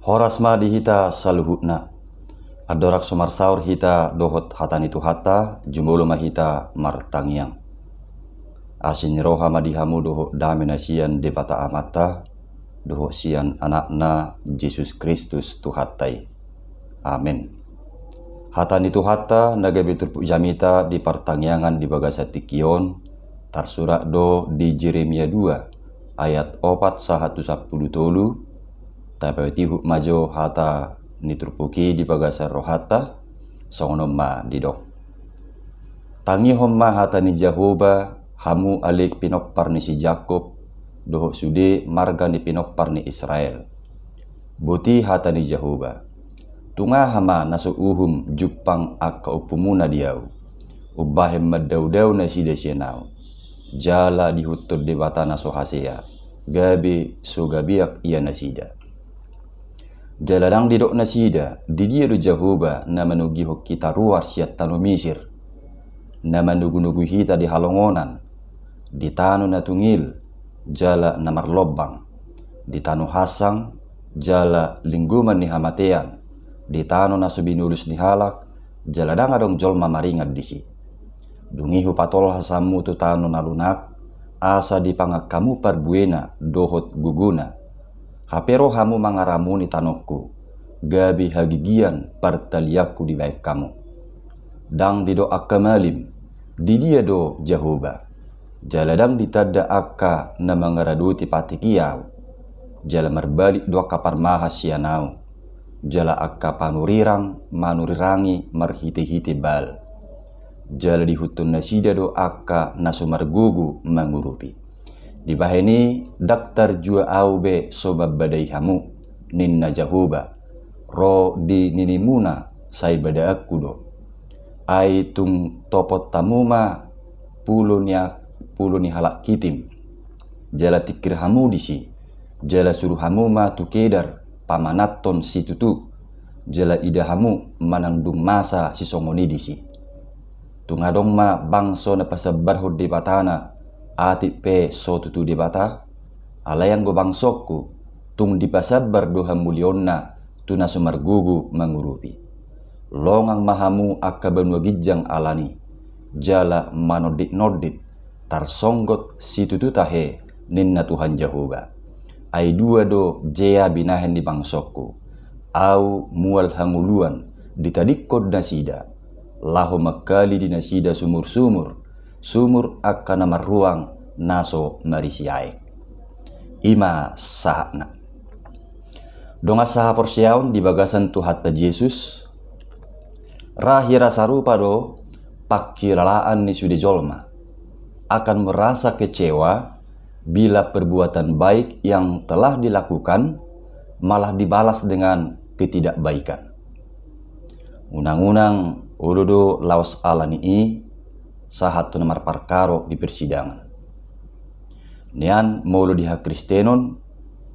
Horasma di hita saluhutna. Adorak sumarsaur hita dohot hatani tu hata jumolo mahita martangiang. Asin roha madihamu doho damina sian debata amata doho sian anakna Yesus Kristus tuhatai. Amin. Hatani tu hata naga betul jamita di pertangiangan di bagasati kion tarsurak do di Jeremia 2 ayat 4-110 tapi tihuk majo hata nitrupuki di bagasar rohata songonoma didok. Tangi homma hata ni Jehovah hamu alik pinokpar ni si Jakob doho sude marga ni pinokpar ni Israel. Buti hata ni Jehovah. Tunga hama naso uhum jupang akka upumuna diau. Ubahem madau-dau na si desienau. Jala dihutod de batana so hasea. Gabi so gabiak ia nasida. Jaladang didok nasida, di dia do Jehovah na manugi ho kita ruar siat tanu Misir. Na manugu-nugu hita di halongonan, di tanu na tungil, jala na marlobang, di tanu hasang, jala lingguman ni hamatean, di tanu na subinulus ni halak, jaladang adong jolma maringat disi. Dungihu patol hasamu tu tanu na lunak, asa di pangakamu parbuena dohot guguna. Hapero hamu mangaramu ni tanokku, gabi hagigian partaliaku di baik kamu. Dang dido akka malim, di dia do Jehovah. Jaladang ditada akka na mangaraduti patikiau. Jala merbalik do kapar mahas sianau. Jala akka panurirang manurirangi marhiti-hiti bal. Jala dihutun nasida do akka nasumargugu mangurupi. Di baheni daktar jua aube soba badai hamu ninna Jehovah ro di ninimuna sai bada aku do ai tung topot tamuma pulu ni halak kitim jala tikir hamu disi jala suruh hamu ma tu kedar pamanaton si tutu jala ida hamu manangdung masa si songoni disi tungadong ma bangso na pasabar hodi batana ati pe so tutu di bata alayang go bangsokku tung dipasabar doha mulionna tuna sumargugu mangurupi longang mahamu akka banua gijang alani jala manodit-nodit tarsonggot si tutu tahe ninna Tuhan Jehovah ai dua do jea binahen di bangsokku au mual hanguluan ditadikod nasida laho makali di nasida sumur-sumur sumur akan nama ruang naso marisiae ima sahakna donga saha porsiaun di bagasan tu hatta Yesus rahira sarupa do pakilalaan ni sude jolma akan merasa kecewa bila perbuatan baik yang telah dilakukan malah dibalas dengan ketidakbaikan. Unang-unang ududo laos alani sahatu nomor perkaro di persidangan. Nian molo diha Kristenon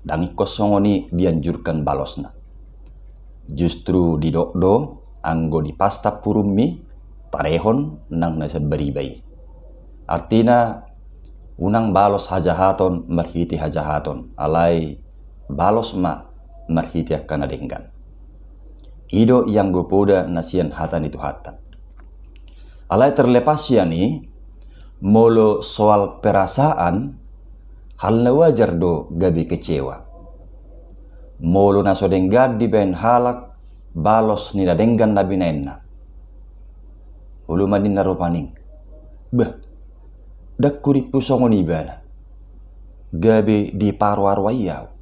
dangi kosongoni dianjurkan balosna. Justru di dokdo anggo di pasta purummi tarehon nang nasa beribai. Artina unang balos hajahaton marhiti hajahaton alai balos ma marhiti akan adenggan. Ido yang gopoda nasian hatan itu hatan. Alai terlepas ya nih, molo soal perasaan, hal wajar do gabi kecewa. Molo naso denggan di ben halak, balos nida denggan nabi nenna. Ulu madin narupaning, bah, dak kuripu songon ibana. Gabi di parwarwayau.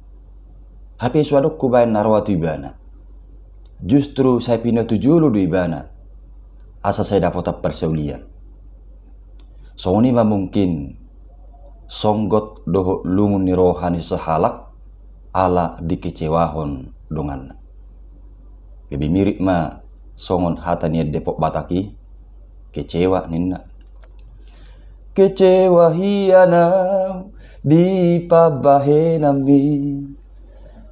Hape suadok kubain narwatu ibana. Justru saya pindah tujulu do ibana. Asa saya dapat persaulian. Songoni ma mungkin songgot doho lumun ni rohani sehalak ala dikecewahon dongan. Lebih mirip ma songon hatani depok bataki kecewa ninna. Kecewa hianau di pabahenami.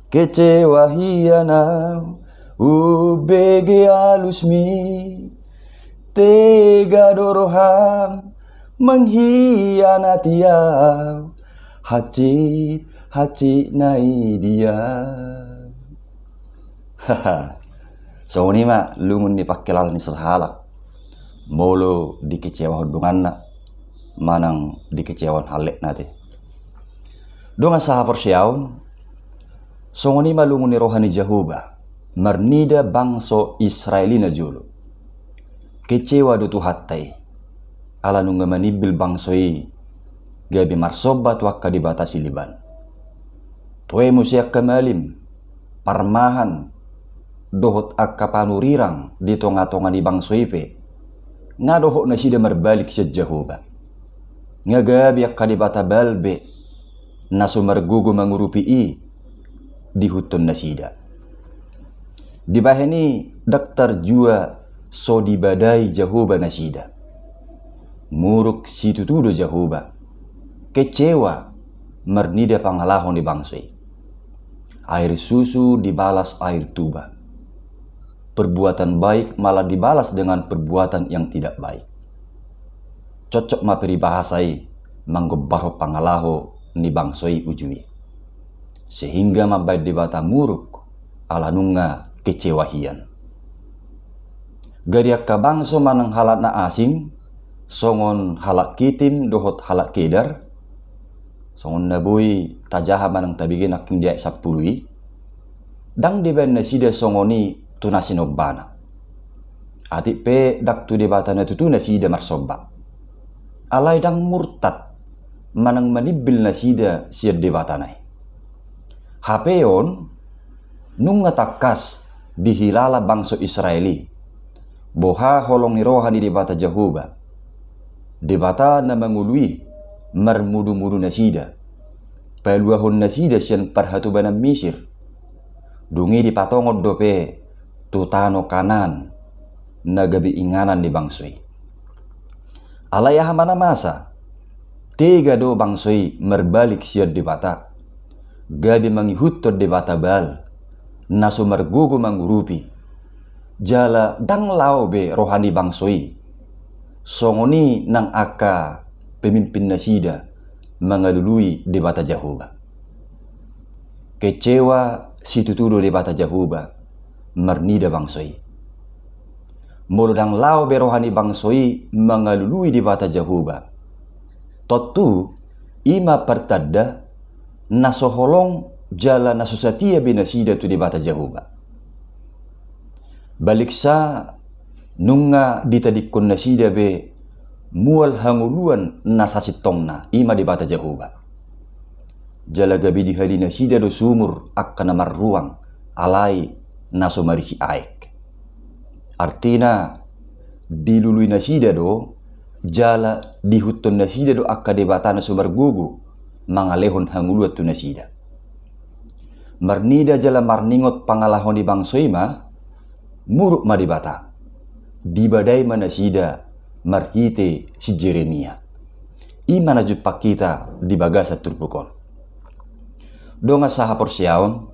Kecewa hianau ubege alusmi. Tega doroham mengkhianati au hacit nai dia Haha. So ni ma lungun ni pakkelal ni sahalak. Molo dikecewa hodunganna manang dikecewan halek nate. Donga saha persyaun so ni ma lungun ni rohani Jahoba marnida bangso Israelina julu. Kecewa do tuhattai ala nunga manibil bangsoi gabi marsobat wakka dibatasi liban. Tue musiak kemalim parmahan dohot akka panurirang di tonga-tonga ni bangsoi pe nga dohot na sida marbalik sa Jahoba. Nga gabi akka dibata balbe na sumargugo mangurupi di huton na sida. Dibaheni daktar jua so dibadai Jahoba na sida. Muruk situtudo Jahoba. Kecewa marnida pangalahon di bangsoi. Air susu dibalas air tuba. Perbuatan baik malah dibalas dengan perbuatan yang tidak baik. Cocok ma peribahasai manggobaho pangalaho ni bangsoi ujui. Sehingga mabay dibata muruk ala nunga kecewahian. Gariak ka bangso manang halat na asing, songon halak kitim dohot halak kedar, songon nabuy tajaha manang tabigin aking diay sapului, dang diben na sida songoni tunasinobbana. Ati pe daktu dibata na tutu na sida marsobba. Alay dang murtad manang manibil na sida siya dibata na. Hapeon nung ngatakas dihilala bangso Israeli boha holong niroha ni dibata Jahoba. Dibata na mangului marmudu-mudu na sida. Paluahon na sida siyan parhatuban ng Misir. Dungi di patongod dope tutano kanan nagabi inganan ni bangsoy. Alayah mana masa tiga do bangsoy merbalik siya dibata. Gabi mangihutod dibata bal naso margugo mangurupi. Jala dang lao be rohani bangsoy. Songoni nang aka pemimpin na sida mangalului dibata Jahoba. Kecewa situtudo dibata Jahoba marnida bangsoy. Muludang lao berohani bangsoy mangalului dibata Jahoba. Totu ima pertadda nasoholong jala nasusatia binasida tu dibata Jahoba. Balik sa nunga ditadikon nasida be mual hanguluan nasasitongna ima dibata Jahoba. Jala gabi dihali nasida do sumur akka namarruang alai naso marisi aek. Artina dilului nasida do jala dihuton nasida do akka debata na sumargugu mangalehon hanguluat tu nasida. Marnida jala marningot pangalahon di bangsoy ma muruk ma dibata. Dibadai manasida marhite si Jeremia. Imana jupak kita di bagasa turpukon. Donga saha persyaon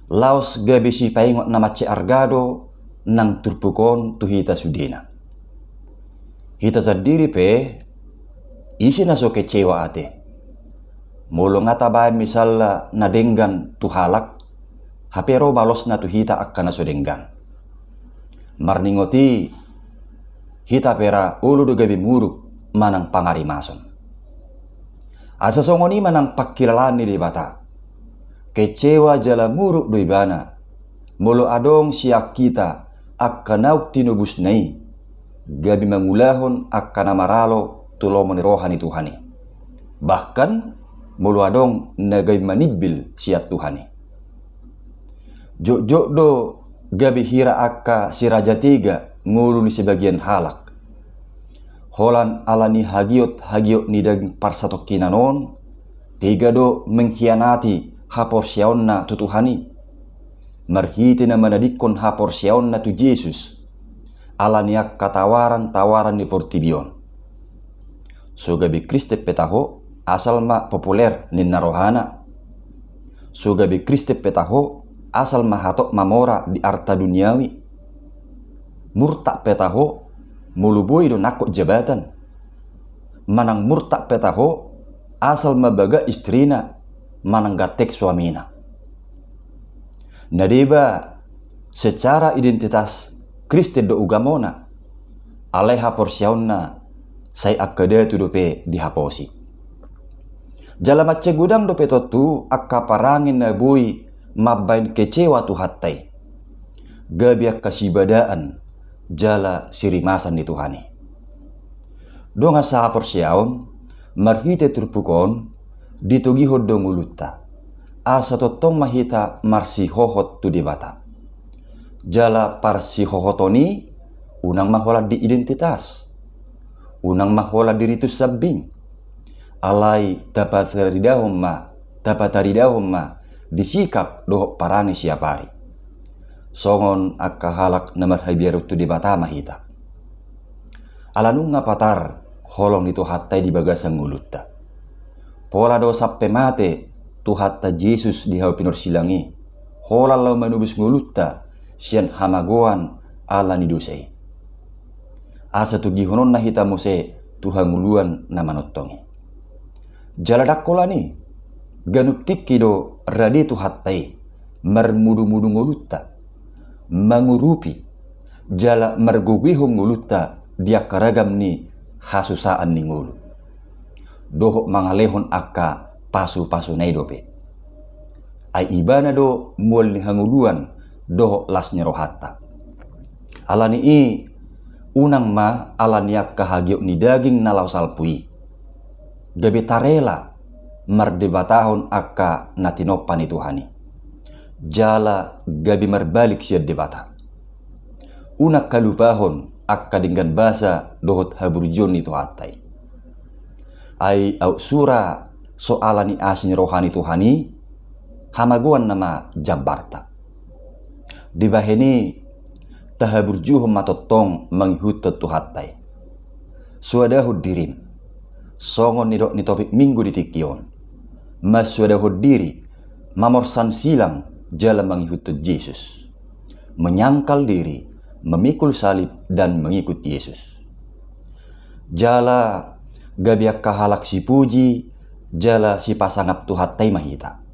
laos gabi si paingot na mace argado nang turpukon tu hita sudena. Hita sadiri pe isi naso kecewa ate. Molo ngatabayan misal na denggan tu halak hapero balos na tu hita akka naso denggan. Marningoti hita pera ulu do gabi muruk manang pangarimason. Asa songoni manang pakilalani di bata. Kecewa jala muruk do ibana. Molo adong siak kita akka nauk tinubus nai. Gabi mangulahon akka namaralo tulomoni rohani Tuhani. Bahkan molo adong nagay manibil siat Tuhani. Jok-jok do gabi hira akka si Raja Tiga ngulu ni sebagian halak. Holan alani hagiot ni daging parsatok kinanon. Tiga do mengkhianati hapor siaon na tutuhani. Marhiti na manadikon hapor siaon na tu Jesus. Alani akka tawaran ni portibion. So gabi Kriste petaho asal ma populer ni narohana. So gabi Kriste petaho asal mahatok mamora di arta duniawi. Murtak petaho muluboi do nakok jabatan. Manang murtak petaho asal mabaga istrina manang gatek suamina. Nadeba secara identitas Kristen do ugamona, aleha porsiauna sai akkada tu dope dihaposi. Jala macce gudang dope totu akka parangin na bui mabain kecewa tu hattai. Gabiak kasibadaan jala sirimasan ni Tuhani. Donga sa porsiaon marhite turpukon ditugihod dong ulutta. Asa totong mahita marsi hohot tu dibata. Jala parsi hohotoni unang mahola di identitas. Unang mahola diritus sabing. Alai tapataridahum ma disikap dohok parani siapari. Songon akka halak na marhabiarut tu dibata mahita. Alanung nga patar holong itu hatay di bagasang ngulutta. Pola do sappe mate tu hatta Jesus di hau pinor silangi. Hola lau manubus ngulutta sian hamagoan ala ni dosei. Asa tu gihonon na hita muse Tuhan nguluan na manottongi. Jaladakola ni ganuk tikkido radi tu hattai marmudu-mudu ngulutta mangurupi jala margugihong ngulutta dia karagam ni hasusaan ni ngulu dohok mangalehon akka pasu-pasu nai dope ai ibana do mual ni hanguluan dohok las nyerohatta alani i unang ma alani akka hagiok ni daging nalau salpui gabe tarela mardebatahon akka natinopan ni Tuhani. Jala gabi marbalik siya debata. Unak kalupahon akka dengan basa dohot haburjon ni Tuhatay. Ay au sura soalan ni asin rohani Tuhani hamaguan nama Jabarta. Dibaheni tahaburjuhom matotong manghutot Tuhatay. Suadahud dirim. Songon ni topik minggu di tikion. Mas suadahud diri mamorsan silang jala mengikut Yesus. Menyangkal diri, memikul salib dan mengikut Yesus. Jala gabiak kahalak si puji, jala si pasangap Tuhatay mahita.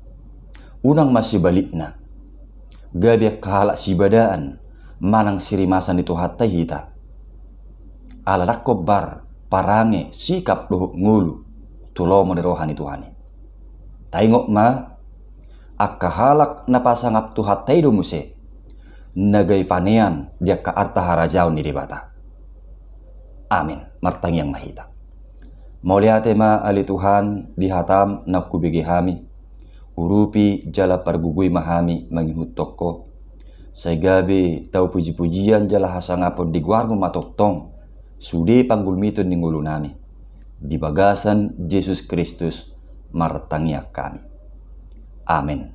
Unang masih balikna. Gabiak kahalak si badaan, manang sirimasan di Tuhatay hita. Aladak kobar parange sikap dohok ngulu tulo mo rohani Tuhani. Taingok ma akka halak na pasangap Tuhatay do muse nagay panean dia ka arta harajaw ni debata. Amin. Martang yang mahita. Mauliate ma ali Tuhan dihatam na kubigi hami urupi jala parguguy mahami manghut toko say gabi tau puji-pujian jala hasangapon di guarmo matoktong sude panggulmiton ni ngulu nami di bagasan Yesus Kristus martangya kami. Amin.